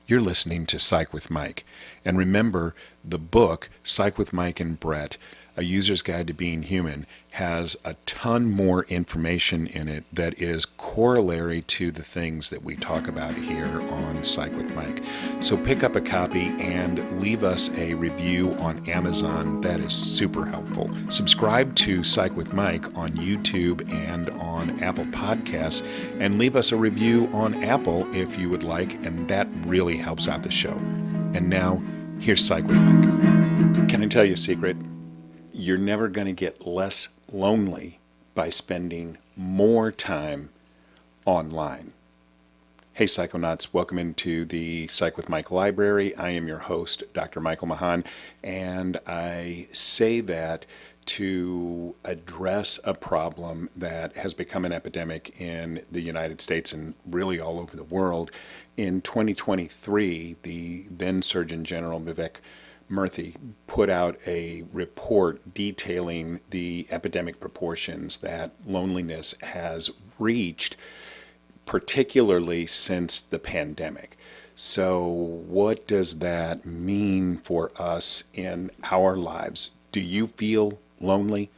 You're listening to Psych with Mike. And remember, the book, Psych with Mike and Brett, A User's Guide to Being Human, has a ton more information in it that is corollary to the things that we talk about here on Psych with Mike. So pick up a copy and leave us a review on Amazon. That is super helpful. Subscribe to Psych with Mike on YouTube and on Apple Podcasts, and leave us a review on Apple if you would like, and that really helps out the show. And now, here's Psych with Mike. Can I tell you a secret? You're never going to get less lonely by spending more time online. Hey Psychonauts, welcome into the Psych with Mike library. I am your host, Dr. Michael Mahan, and I say that to address a problem that has become an epidemic in the United States and really all over the world. In 2023, the then Surgeon General Vivek Murthy put out a report detailing the epidemic proportions that loneliness has reached, particularly since the pandemic. So what does that mean for us in our lives? Do you feel lonely?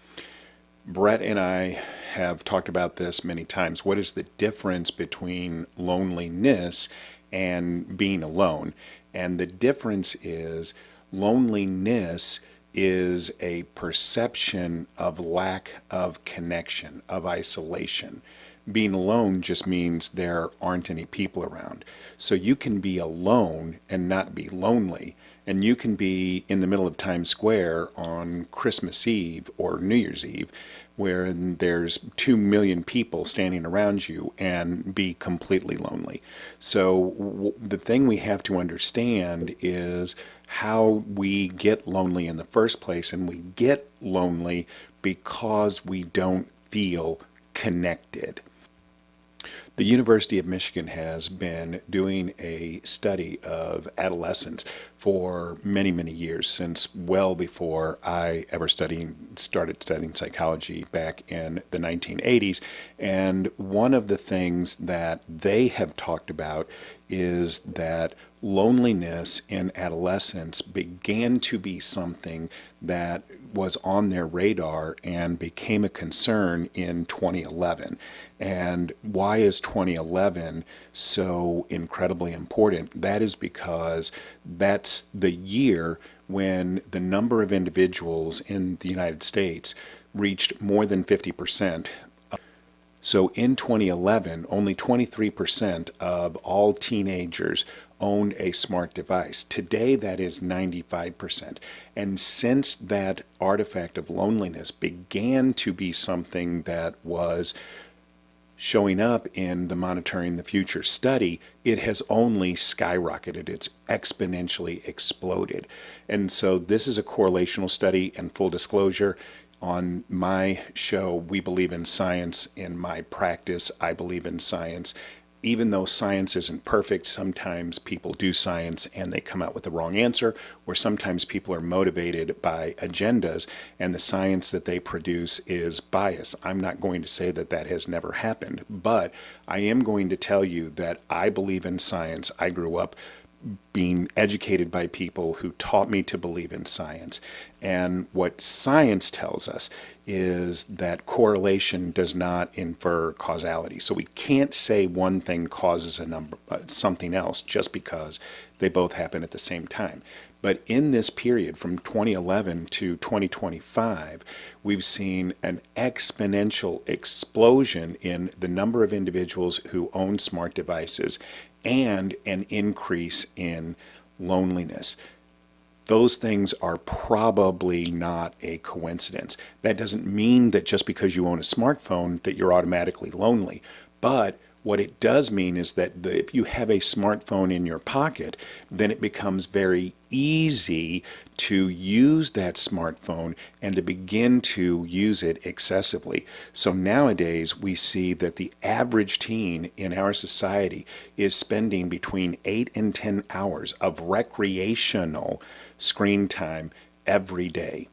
Brett and I have talked about this many times. What is the difference between loneliness and being alone? And the difference is loneliness is a perception of lack of connection, of isolation. Being alone just means there aren't any people around. So you can be alone and not be lonely. And you can be in the middle of Times Square on Christmas Eve or New Year's Eve, where there's 2 million people standing around you, and be completely lonely. So the thing we have to understand is how we get lonely in the first place, and we get lonely because we don't feel connected. The University of Michigan has been doing a study of adolescents for many, many years, since well before I ever started studying psychology back in the 1980s. And one of the things that they have talked about is that loneliness in adolescence began to be something that was on their radar and became a concern in 2011. And why is 2011 so incredibly important? That is because that's the year when the number of individuals in the United States reached more than 50%. So in 2011, only 23% of all teenagers owned a smart device. Today, that is 95%. And since that artifact of loneliness began to be something that was showing up in the Monitoring the Future study, it has only skyrocketed. It's exponentially exploded. And so this is a correlational study, and full disclosure, on my show, we believe in science. In my practice, I believe in science. Even though science isn't perfect, sometimes people do science and they come out with the wrong answer, or sometimes people are motivated by agendas and the science that they produce is biased. I'm not going to say that that has never happened, but I am going to tell you that I believe in science. I grew up being educated by people who taught me to believe in science. And what science tells us is that correlation does not infer causality. So we can't say one thing causes something else just because they both happen at the same time. But in this period from 2011 to 2025, we've seen an exponential explosion in the number of individuals who own smart devices and an increase in loneliness. Those things are probably not a coincidence. That doesn't mean that just because you own a smartphone that you're automatically lonely. But what it does mean is that if you have a smartphone in your pocket, then it becomes very easy to use that smartphone and to begin to use it excessively. So nowadays we see that the average teen in our society is spending between 8 and 10 hours of recreational screen time every day.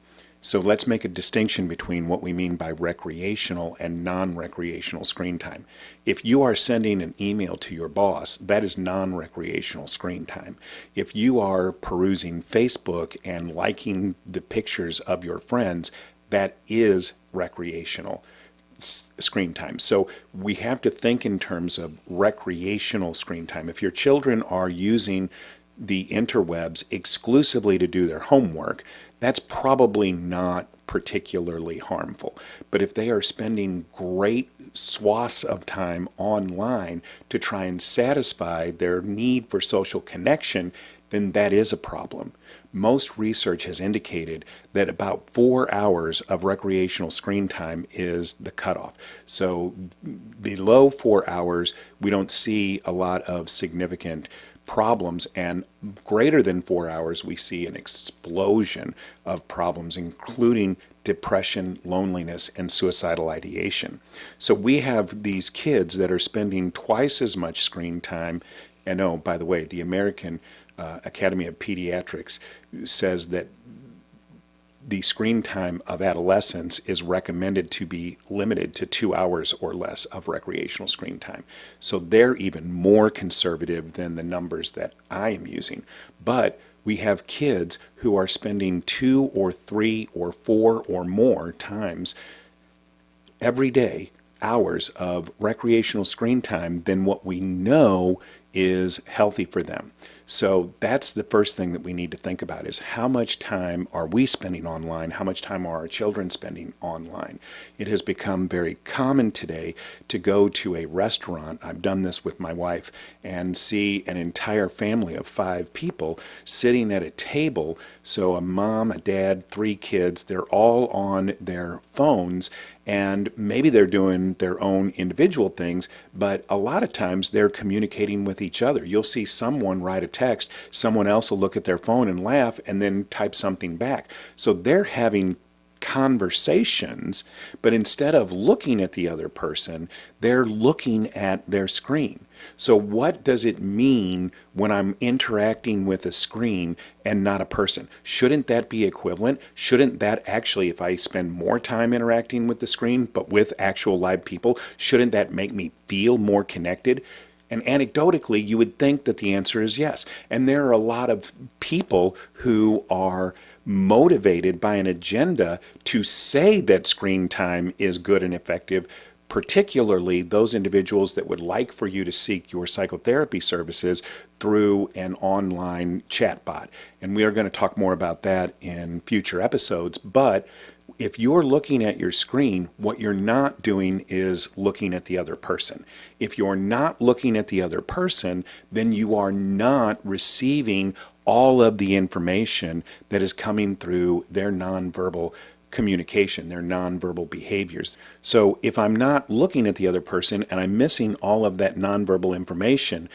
So let's make a distinction between what we mean by recreational and non-recreational screen time. If you are sending an email to your boss, that is non-recreational screen time. If you are perusing Facebook and liking the pictures of your friends, that is recreational screen time. So we have to think in terms of recreational screen time. If your children are using the interwebs exclusively to do their homework, that's probably not particularly harmful. But if they are spending great swaths of time online to try and satisfy their need for social connection, then that is a problem. Most research has indicated that about 4 hours of recreational screen time is the cutoff. So below 4 hours, we don't see a lot of significant problems, and greater than 4 hours, we see an explosion of problems, including depression, loneliness, and suicidal ideation. So we have these kids that are spending twice as much screen time. And oh, by the way, the American Academy of Pediatrics says that the screen time of adolescents is recommended to be limited to 2 hours or less of recreational screen time. So they're even more conservative than the numbers that I am using. But we have kids who are spending 2 or 3 or 4 or more times every day hours of recreational screen time than what we know is healthy for them. So that's the first thing that we need to think about, is how much time are we spending online? How much time are our children spending online? It has become very common today to go to a restaurant, I've done this with my wife, and see an entire family of 5 people sitting at a table. So a mom, a dad, 3 kids, they're all on their phones, and maybe they're doing their own individual things, but a lot of times they're communicating with each other. You'll see someone write a text, someone else will look at their phone and laugh and then type something back. So they're having conversations, but instead of looking at the other person, they're looking at their screen. So what does it mean when I'm interacting with a screen and not a person? Shouldn't that be equivalent? Shouldn't that actually, if I spend more time interacting with the screen but with actual live people, shouldn't that make me feel more connected? And anecdotally, you would think that the answer is yes. And there are a lot of people who are motivated by an agenda to say that screen time is good and effective, particularly those individuals that would like for you to seek your psychotherapy services through an online chatbot. And we are going to talk more about that in future episodes. But if you're looking at your screen, what you're not doing is looking at the other person. If you're not looking at the other person, then you are not receiving all of the information that is coming through their nonverbal communication, their nonverbal behaviors. So if I'm not looking at the other person and I'm missing all of that nonverbal information,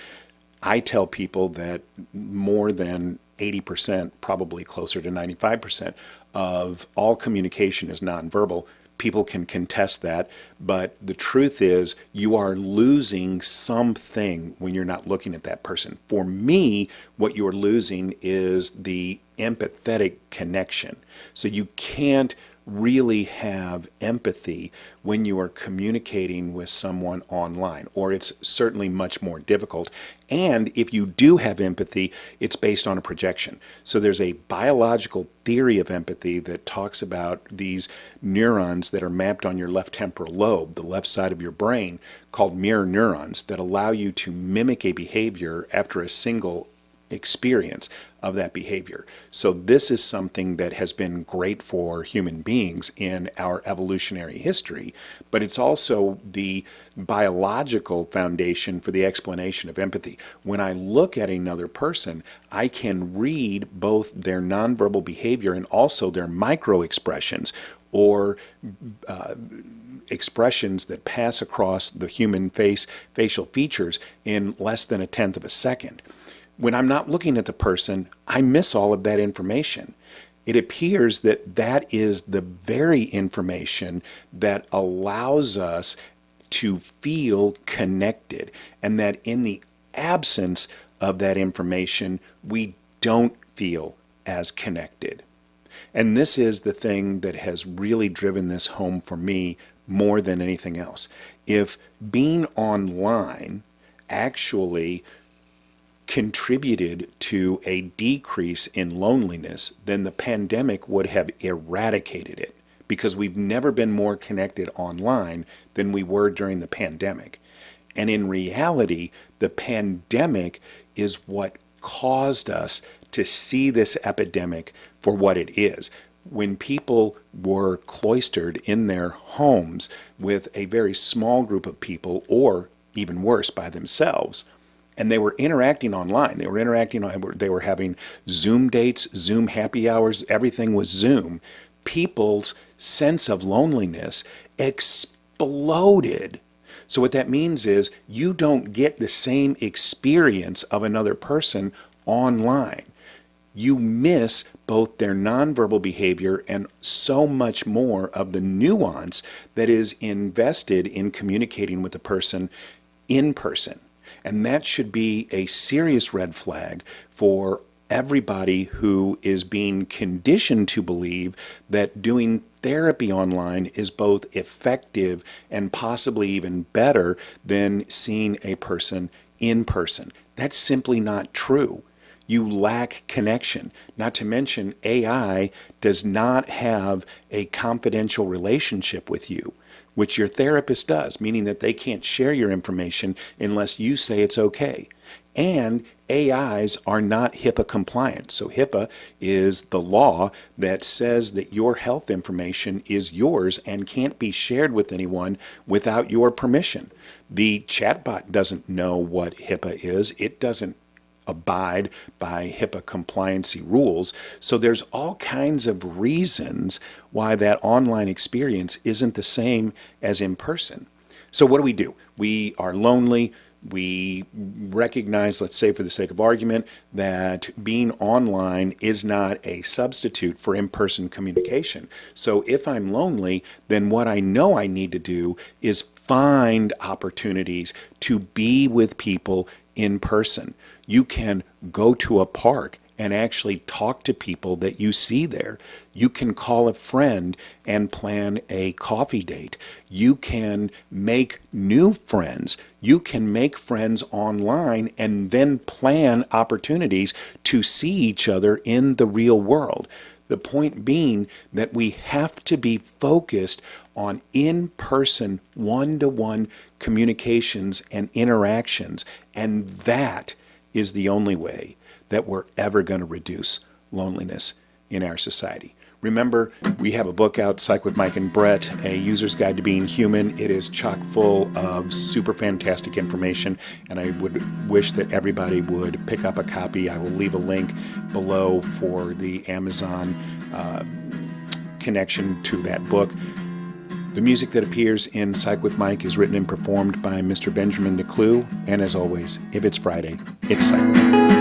I tell people that more than 80%, probably closer to 95% of all communication is nonverbal. People can contest that, but the truth is you are losing something when you're not looking at that person. For me, what you are losing is the empathetic connection. So you can't really have empathy when you are communicating with someone online, or it's certainly much more difficult. And if you do have empathy, it's based on a projection. So there's a biological theory of empathy that talks about these neurons that are mapped on your left temporal lobe, the left side of your brain, called mirror neurons, that allow you to mimic a behavior after a single experience of that behavior. So this is something that has been great for human beings in our evolutionary history, but it's also the biological foundation for the explanation of empathy. When I look at another person, I can read both their nonverbal behavior and also their micro expressions, or expressions that pass across the human facial features in less than 1/10 of a second. When I'm not looking at the person, I miss all of that information. It appears that that is the very information that allows us to feel connected, and that in the absence of that information, we don't feel as connected. And this is the thing that has really driven this home for me more than anything else. If being online actually contributed to a decrease in loneliness, then the pandemic would have eradicated it, because we've never been more connected online than we were during the pandemic. And in reality, the pandemic is what caused us to see this epidemic for what it is. When people were cloistered in their homes with a very small group of people, or even worse, by themselves, and they were interacting online, they were having Zoom dates, Zoom happy hours, everything was Zoom, people's sense of loneliness exploded. So what that means is you don't get the same experience of another person online. You miss both their nonverbal behavior and so much more of the nuance that is invested in communicating with a person in person. And that should be a serious red flag for everybody who is being conditioned to believe that doing therapy online is both effective and possibly even better than seeing a person in person. That's simply not true. You lack connection. Not to mention, AI does not have a confidential relationship with you, which your therapist does, meaning that they can't share your information unless you say it's okay. And AIs are not HIPAA compliant. So HIPAA is the law that says that your health information is yours and can't be shared with anyone without your permission. The chatbot doesn't know what HIPAA is. It doesn't abide by HIPAA compliancy rules. So there's all kinds of reasons why that online experience isn't the same as in person. So what do? We are lonely. We recognize, let's say for the sake of argument, that being online is not a substitute for in-person communication. So if I'm lonely, then what I know I need to do is find opportunities to be with people in person. You can go to a park and actually talk to people that you see there. You can call a friend and plan a coffee date. You can make new friends. You can make friends online and then plan opportunities to see each other in the real world. The point being that we have to be focused on in-person, one-to-one communications and interactions, and that is the only way that we're ever going to reduce loneliness in our society. Remember, we have a book out, Psych with Mike and Brett, A User's Guide to Being Human. It is chock full of super fantastic information, and I would wish that everybody would pick up a copy. I will leave a link below for the Amazon connection to that book. The music that appears in Psych with Mike is written and performed by Mr. Benjamin DeClue, and as always, if it's Friday, it's Psych with Mike.